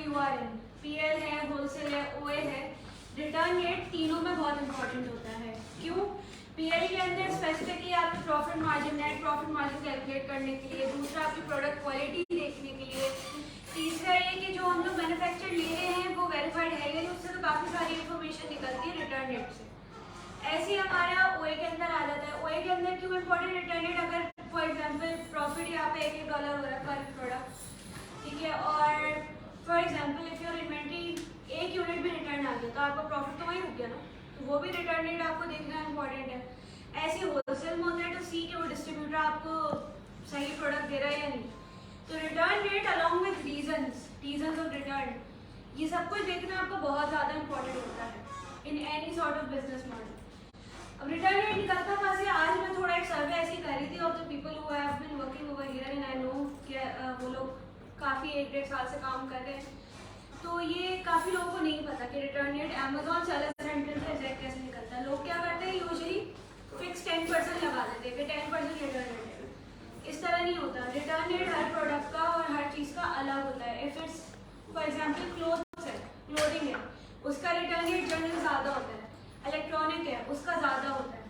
You are in, PL है, wholesale है, ओए है, रिटर्न डेट तीनों में बहुत इंपॉर्टेंट होता है। क्यों? पीएल के अंदर स्पेसिफिकली आपकी profit margin, net profit margin calculate करने के लिए, दूसरा आपकी प्रोडक्ट क्वालिटी देखने के लिए, तीसरा ये कि जो हम लोग मैन्युफैक्चर ले रहे हैं वो वेरीफाइड है या नहीं, उससे तो काफ़ी सारी इन्फॉर्मेशन निकलती है रिटर्न डेट से। ऐसे ही हमारा ओए के अंदर आ जाता है। ओए के अंदर क्यों इंपॉर्टेंट रिटर्न डेट? अगर फॉर एग्जांपल प्रॉफिट यहाँ पे $1 हो रहा है पर प्रोडक्ट, ठीक है, और for example if your inventory 1 unit भी रिटर्न आ गया तो आपका प्रॉफिट तो वही रुक गया ना, तो वो भी रिटर्न डेट आपको देखना इंपॉर्टेंट है। ऐसे होलसेल में होता है तो सी के वो डिस्ट्रीब्यूटर आपको सही प्रोडक्ट दे रहा है या नहीं। तो return date along with reasons of return, ये सब कुछ देखना आपको बहुत ज़्यादा इंपॉर्टेंट होता है in any sort of business model. अब रिटर्न डेट निकलता कहाँ से? आज मैं थोड़ा एक सर्वे ऐसी कर रही थी of the people who have been working over here and I know कि वो लोग काफ़ी 1-1.5 साल से काम कर रहे हैं। तो ये काफ़ी लोगों को नहीं पता कि return date Amazon seller centre से एग्जैक्ट कैसे निकलता है। लोग क्या करते हैं, यूजुअली फिक्स 10% लगा देते हैं कि 10% रिटर्न डेट है। इस तरह नहीं होता। रिटर्न डेट हर प्रोडक्ट का और हर चीज़ का अलग होता है। If it's for example clothes है, क्लोथिंग है, उसका रिटर्न डेट जनरली ज़्यादा होता है। इलेक्ट्रॉनिक है, उसका ज़्यादा होता है,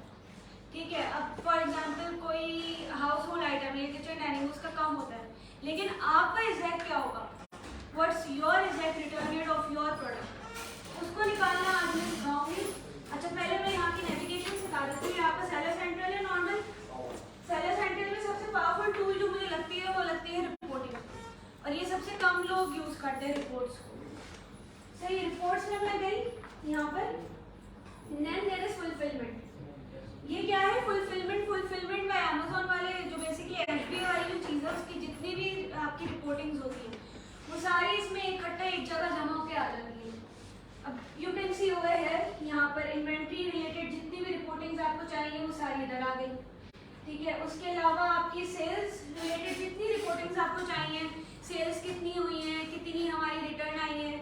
ठीक है। अब फॉर एग्जाम्पल कोई हाउस होल्ड आइटम है, किचन डाइनिंग, उसका कम होता है। लेकिन आपका एग्जैक्ट क्या होगा, what's your exact return date of your product, उसको निकालना आज मैं सिखाऊंगी। अच्छा, पहले मैं यहाँ की नेविगेशन सिखा देती हूँ। यहाँ पर सेलर सेंट्रल है नॉर्मल। सेलर सेंट्रल में सबसे पावरफुल टूल जो मुझे लगती है वो लगती है रिपोर्टिंग, और ये सबसे कम लोग यूज़ करते हैं रिपोर्ट्स को। सही, रिपोर्ट्स में मैं गई यहाँ पर, देन देयर इज फुलफिलमेंट। ये क्या है? फुलफिलमेंट बाय अमेजोन वाले जो बेसिकली एफबीए वाली जो चीज़ है उसकी जितनी भी आपकी रिपोर्टिंग्स होती हैं वो सारी इसमें इकट्ठा एक जगह जमा होकर आ जाती है। अब you can see over here, यहाँ पर इन्वेंट्री रिलेटेड जितनी भी रिपोर्टिंग्स आपको चाहिए वो सारी इधर आ गई, ठीक है। उसके अलावा आपकी सेल्स रिलेटेड जितनी रिपोर्टिंग्स आपको चाहिए, सेल्स कितनी हुई हैं, कितनी हमारी रिटर्न आई है,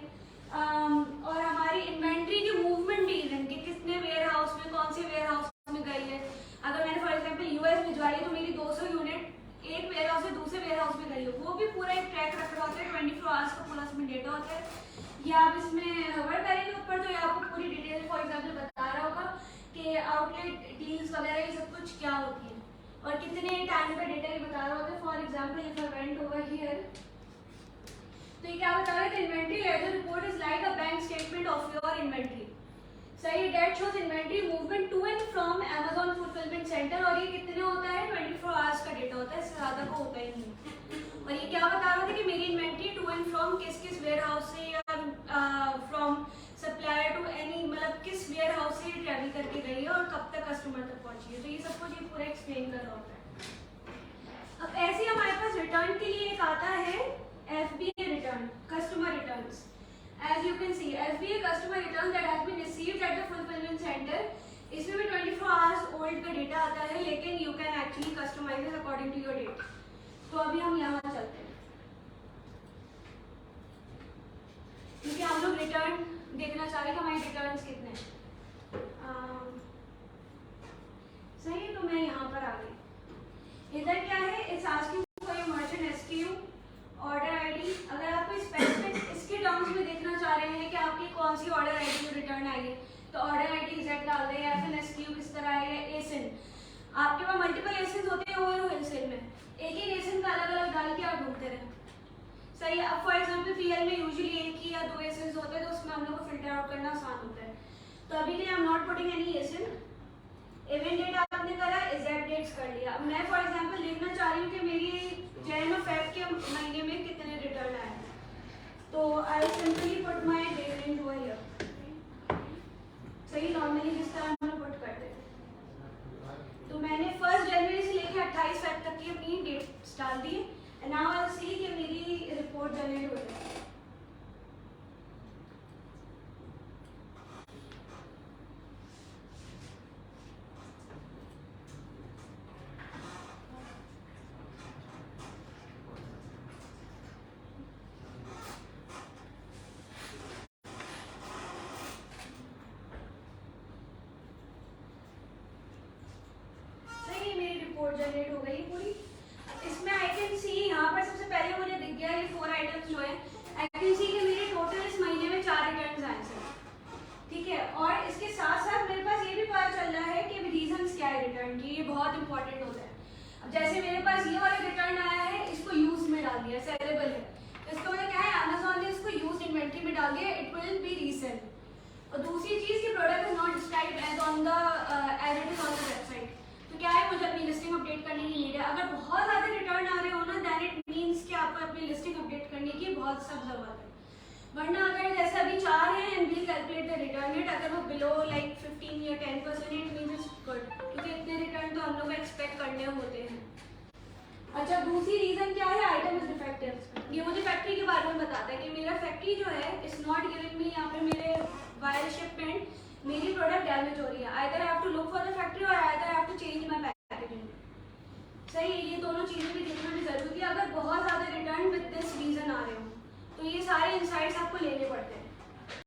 और हमारी इन्वेंट्री की मूवमेंट डील कि कितने वेयर हाउस में, कौन से वेयर हाउस में गई है। अगर मैंने फॉर एग्जांपल यूएस भिजवाई है तो मेरी 200 यूनिट एक वेयर हाउस से दूसरे वेयर हाउस में गई है, वो भी पूरा एक ट्रैक रख रहा होता है। 24 आवर्स का पूरा इसमें डेटा होता है। या आप इसमें हवर करेंगे ऊपर तो ये आपको पूरी डिटेल फॉर एग्जाम्पल बता रहा होगा कि आउटलेट डील्स वगैरह ये सब कुछ क्या होती है और कितने टाइम का डेटा ये बता रहा होता है। For example if I went over here तो ये क्या बता रहा है कि inventory ledger report is like a bank statement of your inventory. सही, that shows inventory movement to and from Amazon fulfilment centre, और ये कितने होता है? 24 आवर्स का डेटा होता है, इससे ज़्यादा को होता ही नहीं। और ये क्या बता रहा था कि मेरी इन्वेंट्री टू एंड फ्रॉम किस किस वेयर हाउस से या फ्रॉम सप्लायर टू एनी, मतलब किस वेयर हाउस से ट्रैवल करके गई है और कब तक कस्टमर तक पहुंची है। तो ये सब कुछ ये पूरा एक्सप्लेन कर रहा होता है। अब ऐसे हमारे पास रिटर्न के लिए एक आता है FBA return, customer returns. As you can see, FBA customer return that has been received at the fulfillment center, इसमें भी 24 hours old का डेटा आता है, लेकिन you can actually customize it according to your date। तो अभी हम यहाँ चलते हैं, क्योंकि हम लोग रिटर्न देखना चाह रहे हैं कि हमारे रिटर्न्स कितने हैं। सही है, तो मैं यहाँ पर आ गई। इधर क्या है? It's asking for your merchant SKU, order ID. अगर आपको स्पेसिफिक इसके टर्म्स में देखना चाह रहे हैं कि आपकी कौन सी ऑर्डर आईडी जो रिटर्न आई है, तो ऑर्डर आईडी एग्जैक्ट डाल दें, या फिर एसक्यू किस तरह है, या एसिन। आपके पास मल्टीपल एसिन होते हैं ओवर होलसेल में, एक ही एसिन का अलग अलग डाल के आप ढूंढते रहे। सही है। अब फॉर एग्जाम्पल पीएल में यूजुअली एक ही या 2 एसिन होते हैं, तो उसमें हम लोग को फिल्टर आउट करना आसान होता है। तो अभी के लिए I am not putting any ASIN. Event date आपने करा, एग्जैक्ट डेट्स कर लिया। अब मैं फॉर एग्जाम्पल देखना चाह रही हूँ कि मेरी जैन और फेब के महीने में कितने रिटर्न आए, तो I simply put my date range over here. सही, नॉर्मली जिस तरह हम लोग पुट करते थे। तो मैंने 1 जनवरी से लेकर 28 फेब तक की अपनी डेट्स डाल दी एंड नाउ आई सी कि मेरी रिपोर्ट जनरेट हो जाए। जैसे मेरे पास ये वाला रिटर्न आया है, इसको यूज में डाल दिया, सेलेबल है, तो इसका मतलब क्या है, अमेजोन ने इसको यूज इन्वेंट्री में डाल दिया, इट विल बी रीसेल। और दूसरी चीज कि product is not described as on the as it is on the website. तो क्या है, मुझे अपनी लिस्टिंग अपडेट करने की नीड है। अगर बहुत ज़्यादा रिटर्न आ रहे हो ना, देन इट मीन्स कि आपको अपनी लिस्टिंग अपडेट करने की बहुत सख्त जरूरत है। वरना अगर जैसे अभी 4 हैं and we calculate the return rate, अगर वो बिलो लाइक 15 या 10% है, इट मीन्स इट्स गुड, क्योंकि इतने रिटर्न तो हम लोग एक्सपेक्ट करने होते हैं। अच्छा, दूसरी रीजन क्या है, आइटम इज डिफेक्टिव। ये मुझे फैक्ट्री के बारे में बताता है कि मेरा फैक्ट्री जो है इट्स नॉट गिविंग मी, यहाँ पे मेरे वायर शिपमेंट मेरी प्रोडक्ट डैमेज हो रही है। Either I have to look for the factory और either I have to change my packaging. सही है, ये दोनों चीज़ें भी देखना भी जरूरी है। अगर बहुत ज़्यादा रिटर्न विद दिस रीजन आ रहे हो तो ये सारे इंसाइट्स आपको लेने